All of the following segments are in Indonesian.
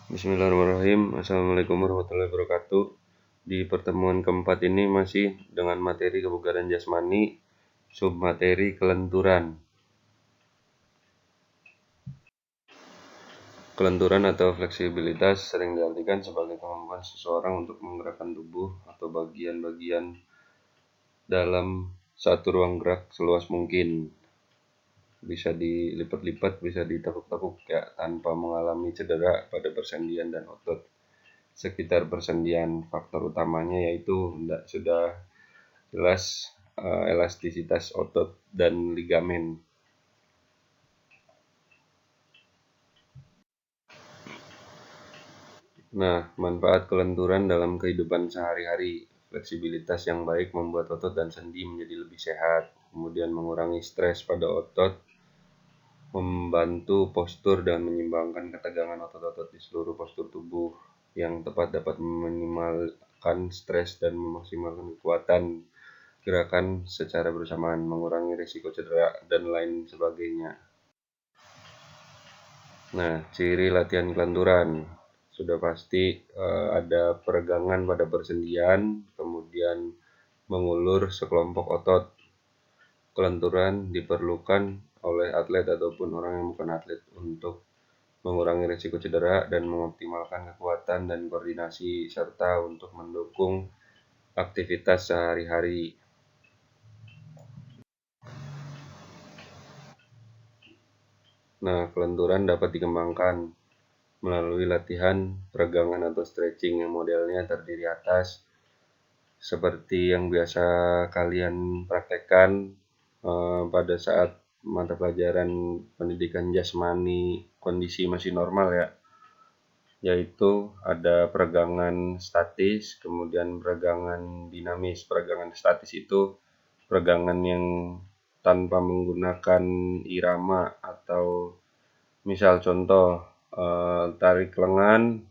Bismillahirrahmanirrahim. Assalamualaikum warahmatullahi wabarakatuh. Di pertemuan keempat ini masih dengan materi kebugaran jasmani, submateri kelenturan. Kelenturan atau fleksibilitas sering diartikan sebagai kemampuan seseorang untuk menggerakkan tubuh atau bagian-bagian dalam satu ruang gerak seluas mungkin. Bisa dilipat-lipat, bisa ditekuk-tekuk ya, tanpa mengalami cedera pada persendian dan otot sekitar persendian. Faktor utamanya yaitu sudah jelas elastisitas otot dan ligamen. Nah, manfaat kelenturan dalam kehidupan sehari-hari. Fleksibilitas yang baik membuat otot dan sendi menjadi lebih sehat, kemudian mengurangi stres pada otot, membantu postur dan menyeimbangkan ketegangan otot-otot di seluruh postur tubuh. Yang tepat dapat meminimalkan stres dan memaksimalkan kekuatan gerakan secara bersamaan, mengurangi risiko cedera, dan lain sebagainya. Nah, ciri latihan kelenturan. Sudah pasti ada peregangan pada persendian, kemudian mengulur sekelompok otot. Kelenturan diperlukan oleh atlet ataupun orang yang bukan atlet untuk mengurangi risiko cedera dan mengoptimalkan kekuatan dan koordinasi, serta untuk mendukung aktivitas sehari-hari. Nah, kelenturan dapat dikembangkan melalui latihan peregangan atau stretching yang modelnya terdiri atas seperti yang biasa kalian praktekkan pada saat mata pelajaran pendidikan jasmani kondisi masih normal ya, yaitu ada peregangan statis, kemudian peregangan dinamis. Peregangan statis itu peregangan yang tanpa menggunakan irama, atau misal contoh tarik lengan,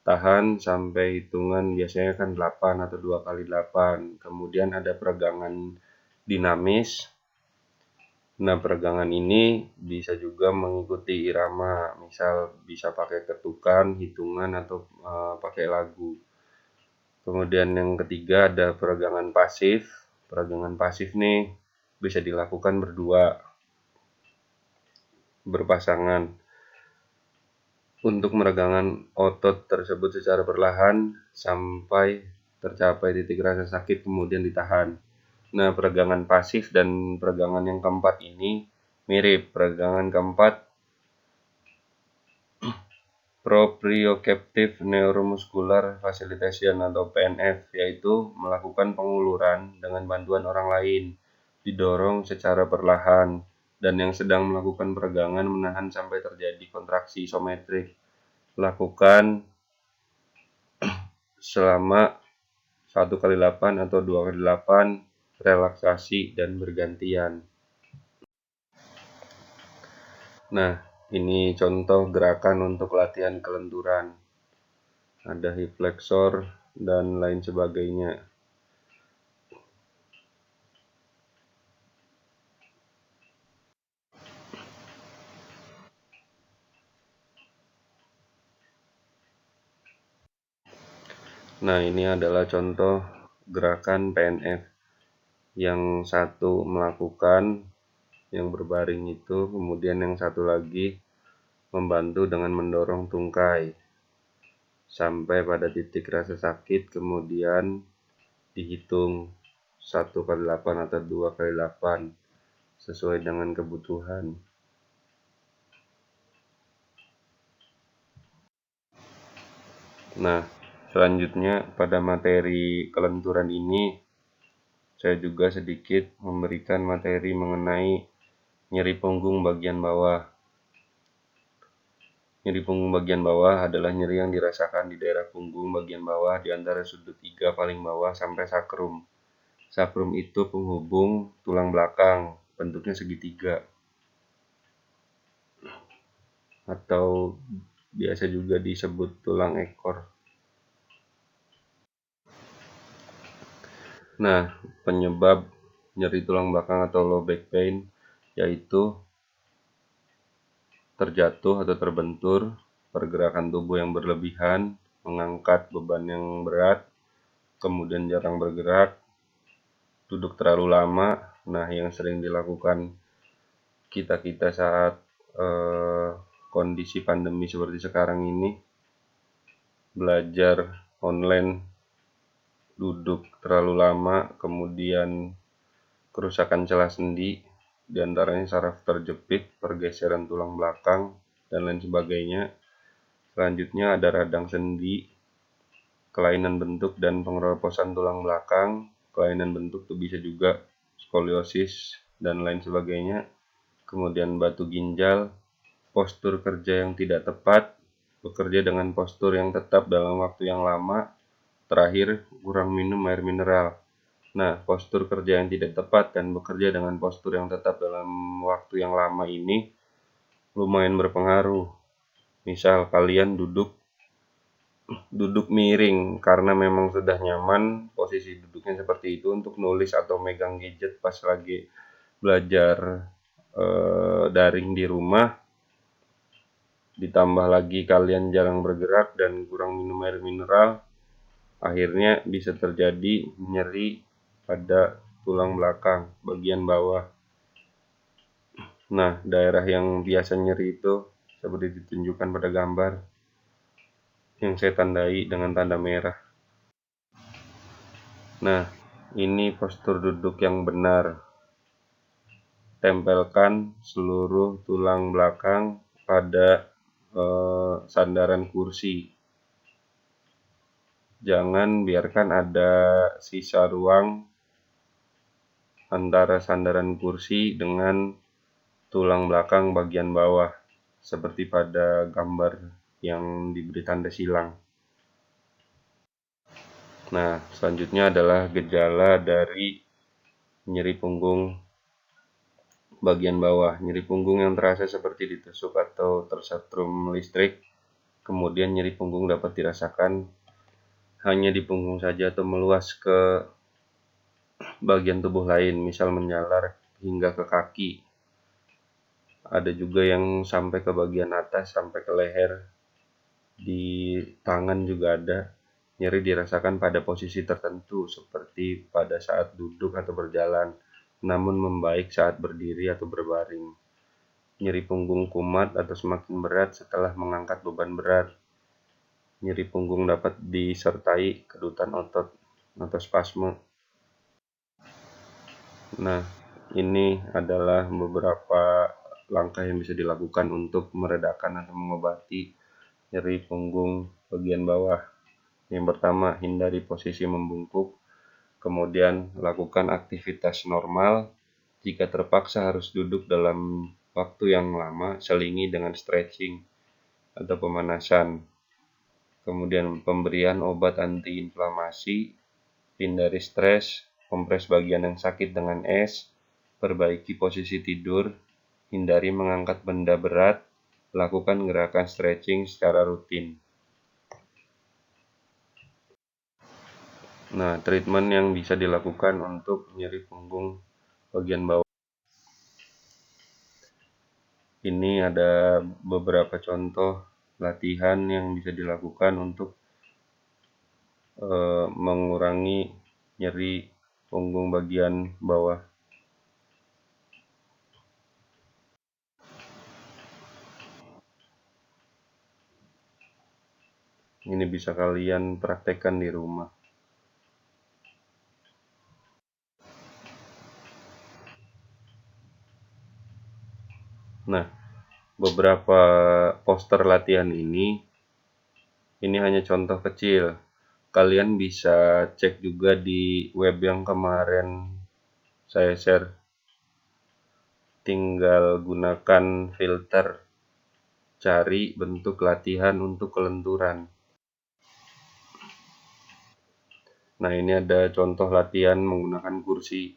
tahan sampai hitungan biasanya kan 8 atau 2 kali 8. Kemudian ada peregangan dinamis. Nah, peregangan ini bisa juga mengikuti irama, misal bisa pakai ketukan, hitungan, atau pakai lagu. Kemudian yang ketiga ada peregangan pasif. Peregangan pasif nih bisa dilakukan berdua, berpasangan. Untuk meregangan otot tersebut secara perlahan sampai tercapai titik rasa sakit, kemudian ditahan. Nah, peregangan pasif dan peregangan yang keempat ini mirip. Peregangan keempat proprioceptive neuromuscular facilitation atau PNF, yaitu melakukan penguluran dengan bantuan orang lain, didorong secara perlahan, dan yang sedang melakukan peregangan menahan sampai terjadi kontraksi isometrik. Lakukan selama 1 kali 8 atau 2 kali 8, relaksasi dan bergantian. Nah, ini contoh gerakan untuk latihan kelenturan. Ada hip flexor dan lain sebagainya. Nah, ini adalah contoh gerakan PNF. Yang satu melakukan yang berbaring itu, kemudian yang satu lagi membantu dengan mendorong tungkai sampai pada titik rasa sakit, kemudian dihitung 1 kali 8 atau 2 kali 8 sesuai dengan kebutuhan. Nah, selanjutnya pada materi kelenturan ini saya juga sedikit memberikan materi mengenai nyeri punggung bagian bawah. Nyeri punggung bagian bawah adalah nyeri yang dirasakan di daerah punggung bagian bawah di antara sudut iga paling bawah sampai sakrum. Sakrum itu penghubung tulang belakang, bentuknya segitiga, atau biasa juga disebut tulang ekor. Nah, penyebab nyeri tulang belakang atau low back pain yaitu terjatuh atau terbentur, pergerakan tubuh yang berlebihan, mengangkat beban yang berat, kemudian jarang bergerak, duduk terlalu lama. Nah, yang sering dilakukan kita saat kondisi pandemi seperti sekarang ini, belajar online, duduk terlalu lama, kemudian kerusakan celah sendi, diantaranya saraf terjepit, pergeseran tulang belakang, dan lain sebagainya. Selanjutnya ada radang sendi, kelainan bentuk dan pengeroposan tulang belakang. Kelainan bentuk itu bisa juga skoliosis dan lain sebagainya. Kemudian batu ginjal, postur kerja yang tidak tepat, bekerja dengan postur yang tetap dalam waktu yang lama. Terakhir, kurang minum air mineral. Nah, postur kerja yang tidak tepat dan bekerja dengan postur yang tetap dalam waktu yang lama ini lumayan berpengaruh. Misal kalian duduk miring karena memang sudah nyaman posisi duduknya seperti itu untuk nulis atau megang gadget pas lagi belajar daring di rumah, ditambah lagi kalian jarang bergerak dan kurang minum air mineral, akhirnya bisa terjadi nyeri pada tulang belakang bagian bawah. Nah, daerah yang biasa nyeri itu seperti ditunjukkan pada gambar yang saya tandai dengan tanda merah. Nah, ini postur duduk yang benar. Tempelkan seluruh tulang belakang pada sandaran kursi. Jangan biarkan ada sisa ruang antara sandaran kursi dengan tulang belakang bagian bawah, seperti pada gambar yang diberi tanda silang. Nah, selanjutnya adalah gejala dari nyeri punggung bagian bawah. Nyeri punggung yang terasa seperti ditusuk atau tersetrum listrik. Kemudian nyeri punggung dapat dirasakan hanya di punggung saja atau meluas ke bagian tubuh lain, misal menjalar hingga ke kaki. Ada juga yang sampai ke bagian atas, sampai ke leher. Di tangan juga ada. Nyeri dirasakan pada posisi tertentu, seperti pada saat duduk atau berjalan, namun membaik saat berdiri atau berbaring. Nyeri punggung kumat atau semakin berat setelah mengangkat beban berat. Nyeri punggung dapat disertai kedutan otot atau spasme. Nah, ini adalah beberapa langkah yang bisa dilakukan untuk meredakan atau mengobati nyeri punggung bagian bawah. Yang pertama, hindari posisi membungkuk. Kemudian, lakukan aktivitas normal. Jika terpaksa harus duduk dalam waktu yang lama, selingi dengan stretching atau pemanasan. Kemudian pemberian obat antiinflamasi, hindari stres, kompres bagian yang sakit dengan es, perbaiki posisi tidur, hindari mengangkat benda berat, lakukan gerakan stretching secara rutin. Nah, treatment yang bisa dilakukan untuk nyeri punggung bagian bawah. Ini ada beberapa contoh latihan yang bisa dilakukan untuk mengurangi nyeri punggung bagian bawah. Ini bisa kalian praktekkan di rumah. Nah, beberapa poster latihan ini hanya contoh kecil. Kalian bisa cek juga di web yang kemarin saya share. Tinggal gunakan filter, cari bentuk latihan untuk kelenturan. Nah, ini ada contoh latihan menggunakan kursi.